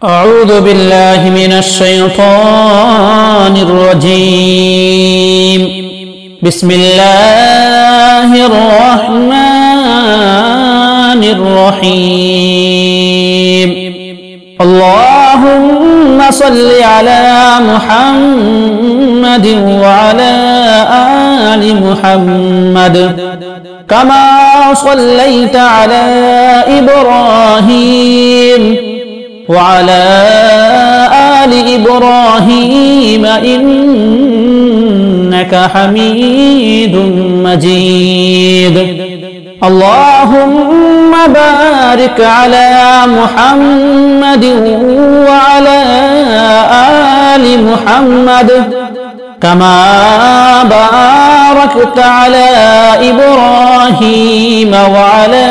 أعوذ بالله من الشيطان الرجيم. بسم الله الرحمن الرحيم. اللهم صل على محمد وعلى آل محمد كما صليت على إبراهيم وعلى آل إبراهيم إنك حميد مجيد. اللهم بارك على محمد وعلى آل محمد كما باركت على إبراهيم وعلى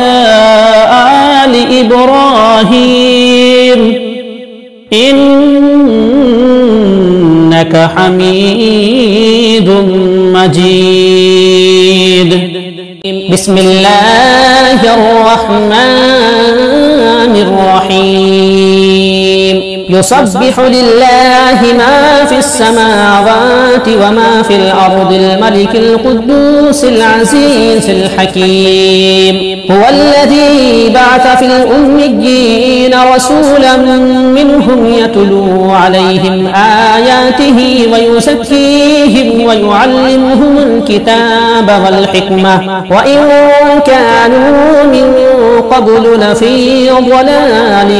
آل إبراهيم إنك حميد مجيد. بسم الله الرحمن الرحيم. يسبح لله ما في السماوات وما في الأرض الملك القدوس العزيز الحكيم. هو الذي بعث في الأميين رسولا منهم يتلو عليهم آياته ويزكيهم ويعلمهم الكتاب والحكمة وإن كانوا من قبل لفي ضلال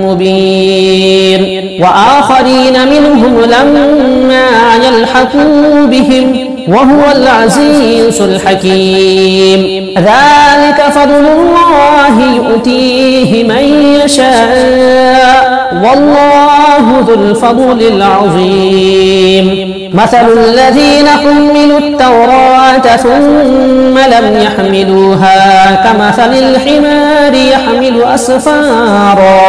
مبين. وآخرين منهم لما يلحقوا بهم وهو العزيز الحكيم. ذلك فضل الله يؤتيه من يشاء والله ذو الفضل العظيم. مثل الذين حملوا التوراة ثم لم يحملوها كمثل الحمار يحمل أسفارا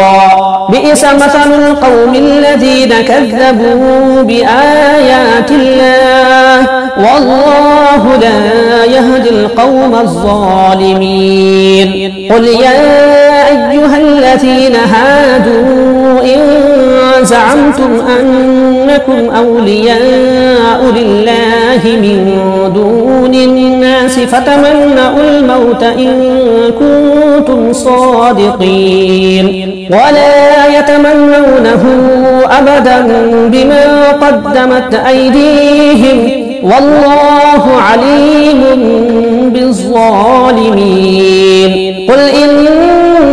بئس مثل القوم الذين كذبوا بآيات الله والله لا يهدي القوم الظالمين. قل يا أيها الذين هادوا إن زعمتم أنكم أولياء لله من دون الناس فتمنوا الموت إن كنتم صادقين ولا يتمنونه أبدا بما قدمت أيديهم والله عليم بالظالمين. قل إن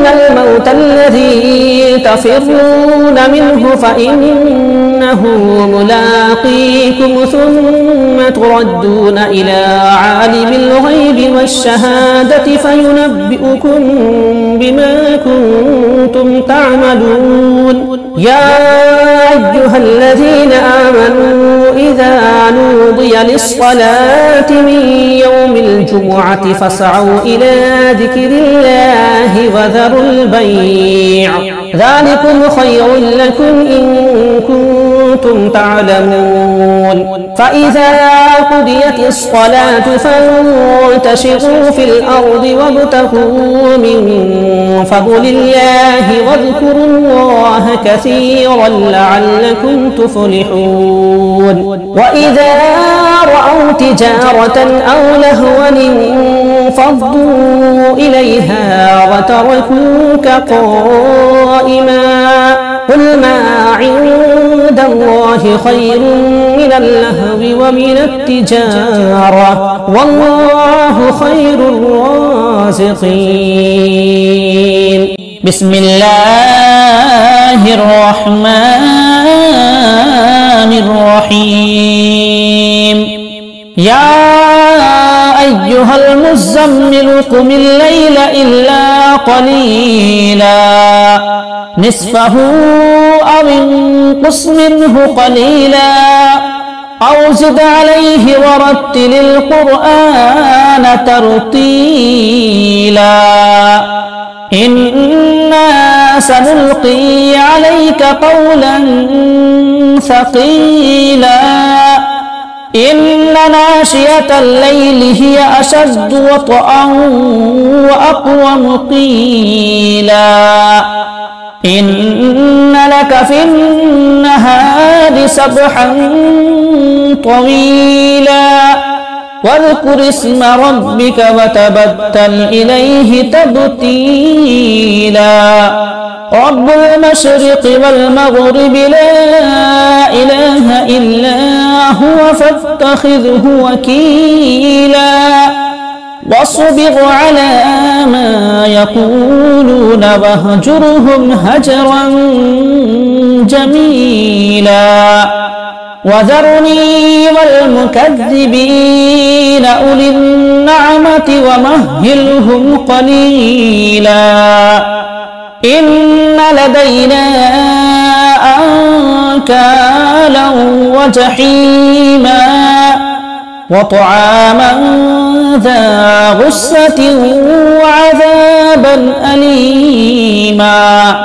الموت الذي تفرون منه فإنه ملاقيكم ثم تردون إلى عالم الغيب والشهادة فينبئكم بما كنتم تعملون. يا أيها الذين آمنوا إذا نودي للصلاة من يوم الجمعة فاسعوا إلى ذكر الله وذروا البيع ذلكم خير لكم إن كنتم تعلمون. فإذا قضيت الصلاة فانتشروا في الأرض وابتغوا من فضل الله واذكروا الله كثيرا لعلكم تفلحون. وإذا رأوا تجارة أو لهوا انفضوا إليها وتركوك قائما قل ما عند الله خير من اللهو ومن التجارة والله خير الرازقين. بسم الله الرحمن الرحيم. يا أيها المزمل قم الليل إلا قليلا نصفه أو انقص منه قليلا أو زد عليه ورتل القرآن ترتيلا. إنا سنلقي عليك قولا ثقيلا إن ناشئة الليل هي أشد وطئا وأقوم قيلا إن لك في النهار سبحا طويلا واذكر اسم ربك وتبتل إليه تبتيلا رب المشرق والمغرب لا إله إلا هو فاتخذه وكيلا واصبر على ما يقولون واهجرهم هجرا جميلا وذرني والمكذبين أولي النعمة ومهلهم قليلا إن لدينا أنكالا وجحيما وطعاما ذا غصة وعذابا أليما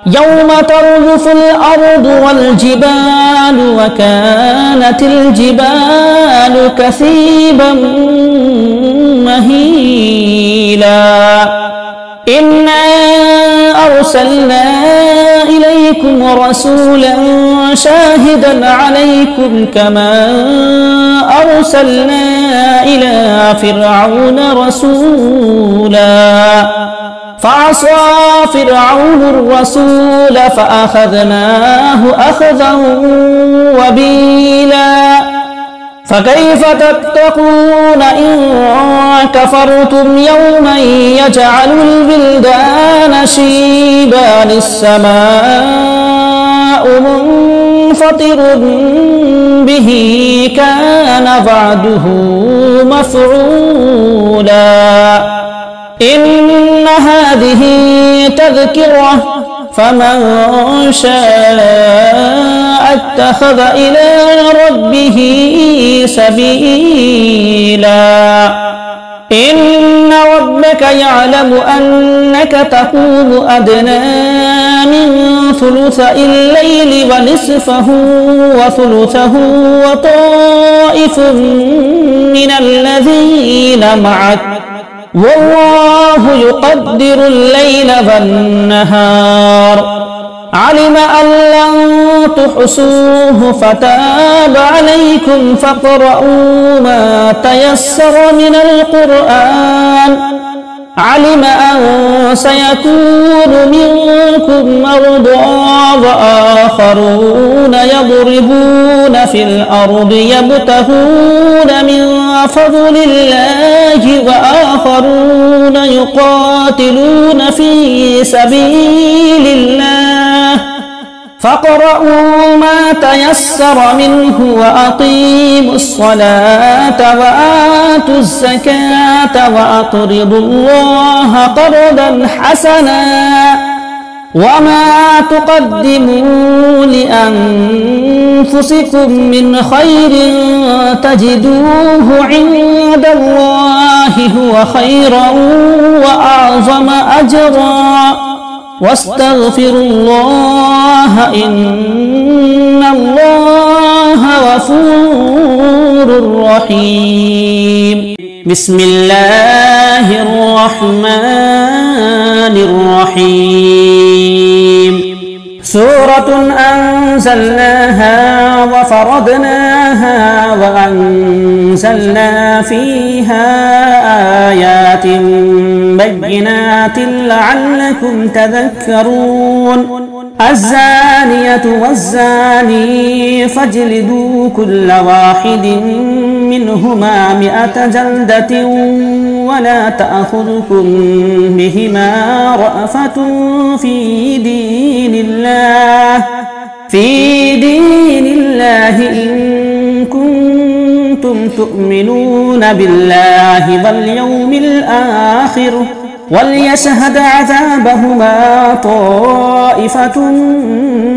يوم ترجف الأرض والجبال وكانت الجبال كثيبا مهيلا إنا أرسلنا إليكم رسولا شاهدا عليكم كما أرسلنا إلى فرعون رسولا فعصى فرعون الرسول فأخذناه أخذا وبيلا فكيف تتقون إن كفرتم يوما يجعل الولدان شيبا السماء منفطر به كان وعده مفعولا إن هذه تذكرة فمن شاء اتخذ إلى ربه سبيلا إن ربك يعلم أنك تقوم أدنى من ثلثي الليل ونصفه وثلثه وطائف من الذين معك والله يقدر الليل والنهار علم أن لن تحصوه فتاب عليكم فاقرؤوا ما تيسر من القرآن علم أن سيكون منكم مرضى وآخرون يضربون في الأرض يبتغون من فضل الله وآخرون يقاتلون في سبيل الله فاقرؤوا ما تيسر منه وأقيموا الصلاة وآتوا الزكاة وأقرضوا الله قرضا حسنا وما تقدموا لأنفسكم من خير تجدوه عند الله هو خيرا وأعظم أجرا واستغفروا الله إن الله غفور رحيم بسم الله الرحمن الرحيم سورة أنزلناها وفرضناها وأنزلنا فيها آيات بينات لعلكم تذكرون الزانية والزاني فاجلدوا كل واحد منهما 100 جلدة ولا تأخذكم بهما رأفة في دين الله إن كنتم تؤمنون بالله واليوم الآخر وليشهد عذابهما طائفة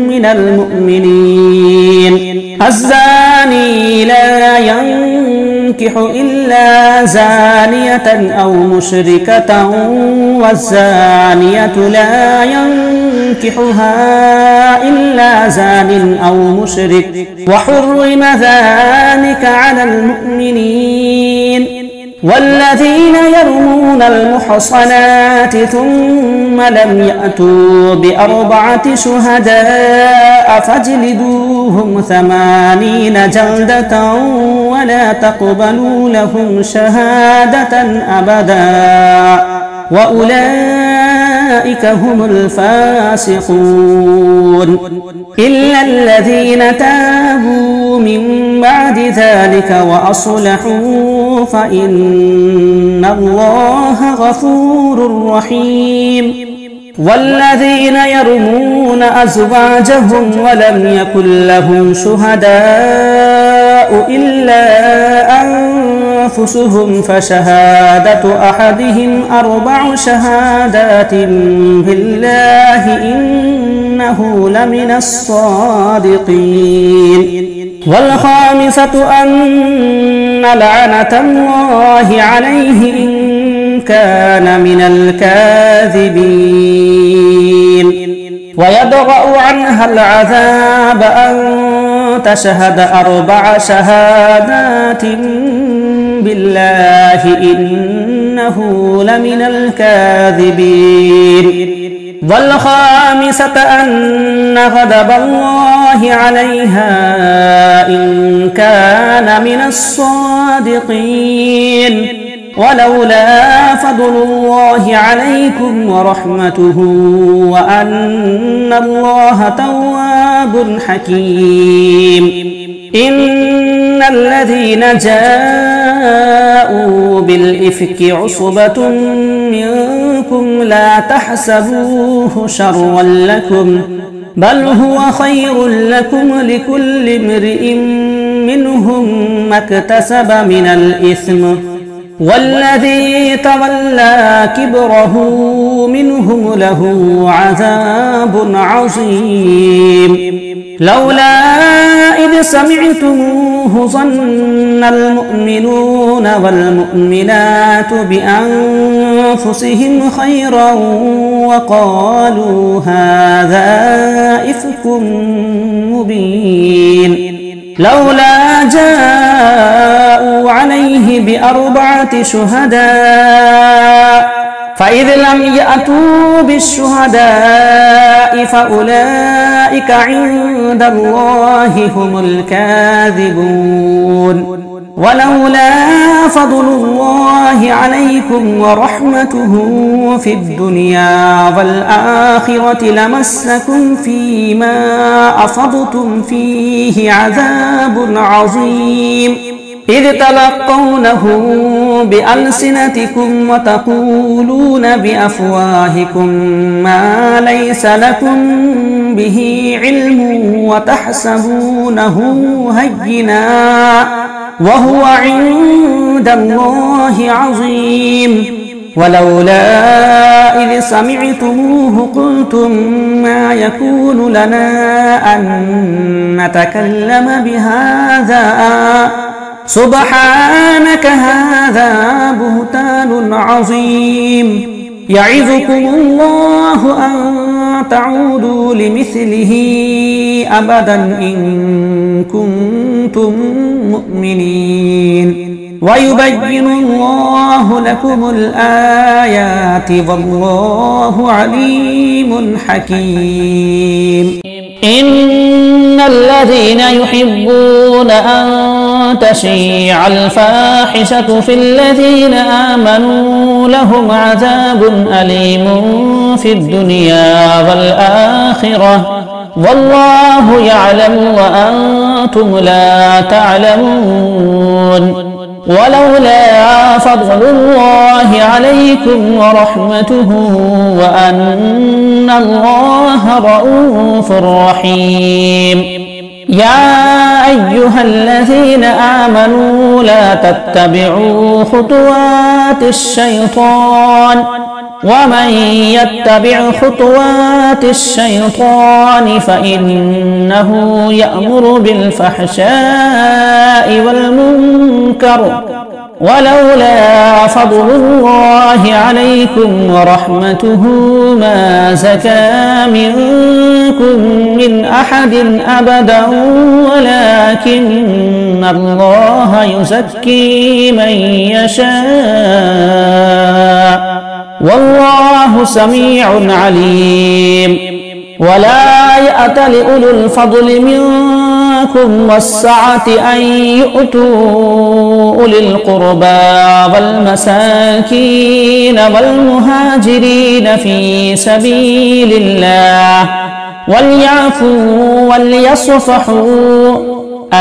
من المؤمنين الزاني لا ينكح إلا زانية أو مشركة والزانية لا ينكحها إلا زان أو مشرك وحرم ذلك على المؤمنين والذين يرمون المحصنات ثم لم يأتوا بأربعة شهداء فاجلدوهم 80 جلدة ولا تقبلوا لهم شهادة أبدا وأولئك هم الفاسقون إلا الذين تابوا من بعد ذلك وأصلحوا فإن الله غفور رحيم والذين يرمون أزواجهم ولم يكن لهم شهداء إلا أنفسهم فشهادة أحدهم 4 شهادات بالله إنه لمن الصادقين والخامسة أن لعنة الله عليه إن كان من الكاذبين ويدرأ عنها العذاب أن تشهد 4 شهادات بالله إنه لمن الكاذبين والخامسة أن غضب الله عليها إن كان من الصادقين ولولا فضل الله عليكم ورحمته وأن الله تواب حكيم إن الذين جاءوا بالإفك عصبة منكم لا تحسبوه شرا لكم بل هو خير لكم لكل امرئ منهم ما اكتسب من الإثم والذي تولى كبره منهم له عذاب عظيم لولا إذ سمعتموه ظن المؤمنون والمؤمنات بأنفسهم خيرا وقالوا هذا إفك مبين لولا جاءوا عليه ب4 شهداء فإذ لم يأتوا بالشهداء فأولئك عند الله هم الكاذبون ولولا فضل الله عليكم ورحمته في الدنيا والآخرة لمسكم فيما أفضتم فيه عذاب عظيم إذ تلقونه بألسنتكم وتقولون بأفواهكم ما ليس لكم به علم وتحسبونه هينا وهو عند الله عظيم ولولا إذ سمعتموه قلتم ما يكون لنا أن نتكلم بهذا سبحانك هذا بهتان عظيم يعظكم الله أن تعودوا لمثله أبدا إن كنتم مؤمنين ويبين الله لكم الآيات والله عليم حكيم إن الذين يحبون أن تشيع الفاحشة في الذين آمنوا لهم عذاب أليم في الدنيا والآخرة والله يعلم وأنتم لا تعلمون ولولا فضل الله عليكم ورحمته وأن الله رؤوف رحيم يا أيها الذين آمنوا لا تتبعوا خطوات الشيطان ومن يتبع خطوات الشيطان فإنه يأمر بالفحشاء والمنكر ولولا فضل الله عليكم ورحمته ما زكى منكم من أحد أبدا ولكن الله يزكي من يشاء والله سميع عليم. ولا يأت لأولو الفضل منكم والسعة أن يؤتوا أولي القربى والمساكين والمهاجرين في سبيل الله وليعفوا وليصفحوا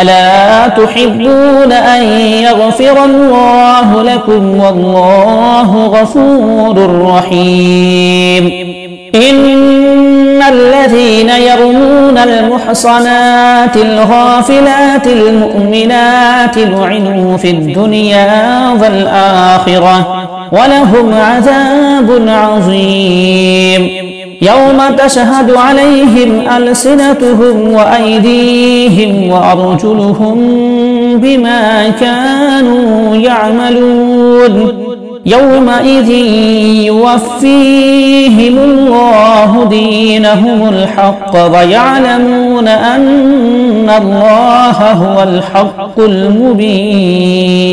ألا تحبون أن يغفر الله لكم والله غفور رحيم. إن الذين يرمون المحصنات الغافلات المؤمنات لعنوا في الدنيا والآخرة ولهم عذاب عظيم يوم تشهد عليهم ألسنتهم وأيديهم وأرجلهم بما كانوا يعملون يومئذ يوفيهم الله دينهم الحق ويعلمون أن الله هو الحق المبين.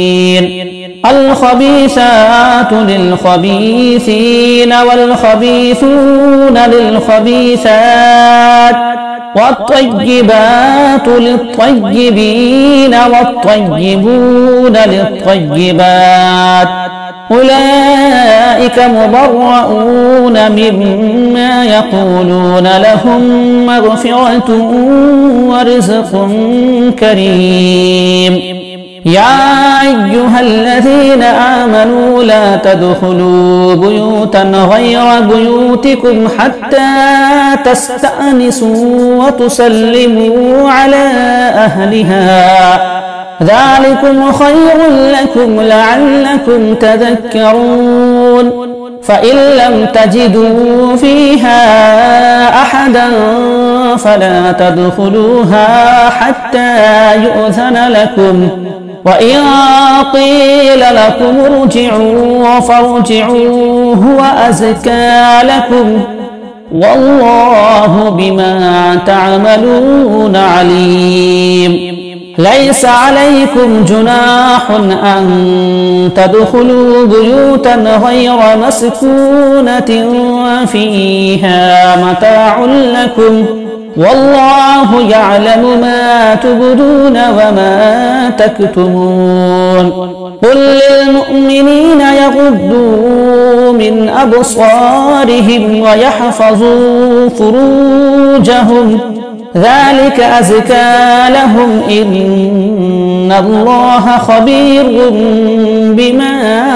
الخبيثات للخبيثين والخبيثون للخبيثات والطيبات للطيبين والطيبون للطيبات أولئك مبرؤون مما يقولون لهم مغفرة ورزق كريم. يا أيها الذين آمنوا لا تدخلوا بيوتا غير بيوتكم حتى تستأنسوا وتسلموا على أهلها ذلكم خير لكم لعلكم تذكرون. فإن لم تجدوا فيها أحدا فلا تدخلوها حتى يؤذن لكم وإن قيل لكم ارجعوا فارجعوا هو أزكى لكم والله بما تعملون عليم. ليس عليكم جناح أن تدخلوا بيوتا غير مسكونة فيها متاع لكم والله يعلم ما تبدون وما تكتمون. قل للمؤمنين يغضوا من أبصارهم ويحفظوا فروجهم ذلك أزكى لهم إن الله خبير بما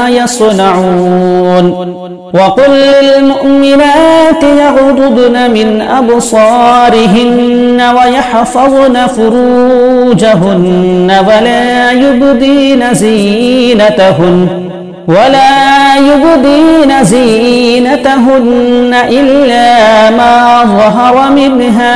يصنعون. وقل للمؤمنات يغضضن من أبصارهن ويحفظن فروجهن ولا يبدين زينتهن إلا ما ظهر منها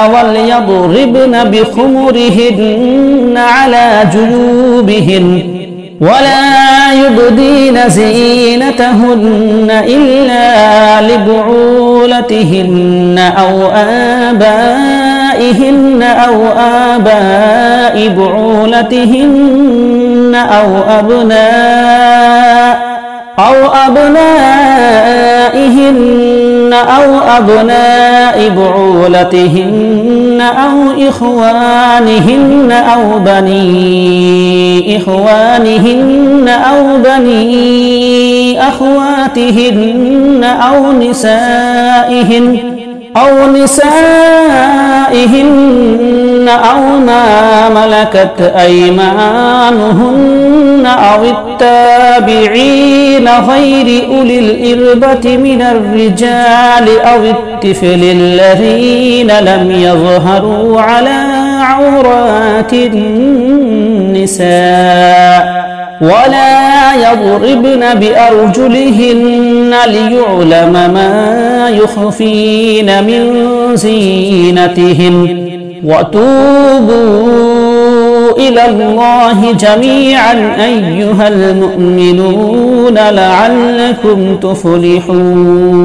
وليضربن بخمرهن على جيوبهن ولا يبدين زينتهن إلا لبعولتهن أو آبائهن أو آباء بعولتهن أو أبنائهن أو أبناء بعولتهن أو إخوانهن أو بني إخوانهن أو بني أخواتهن أو نسائهن أو ما ملكت أيمانهن أو التابعين غير أولي الإربة من الرجال أو الطفل الذين لم يظهروا على عورات النساء ولا يضربن بأرجلهن ليعلم ما يخفين من زينتهن وتوبوا إلى الله جميعا أيها المؤمنون لعلكم تفلحون.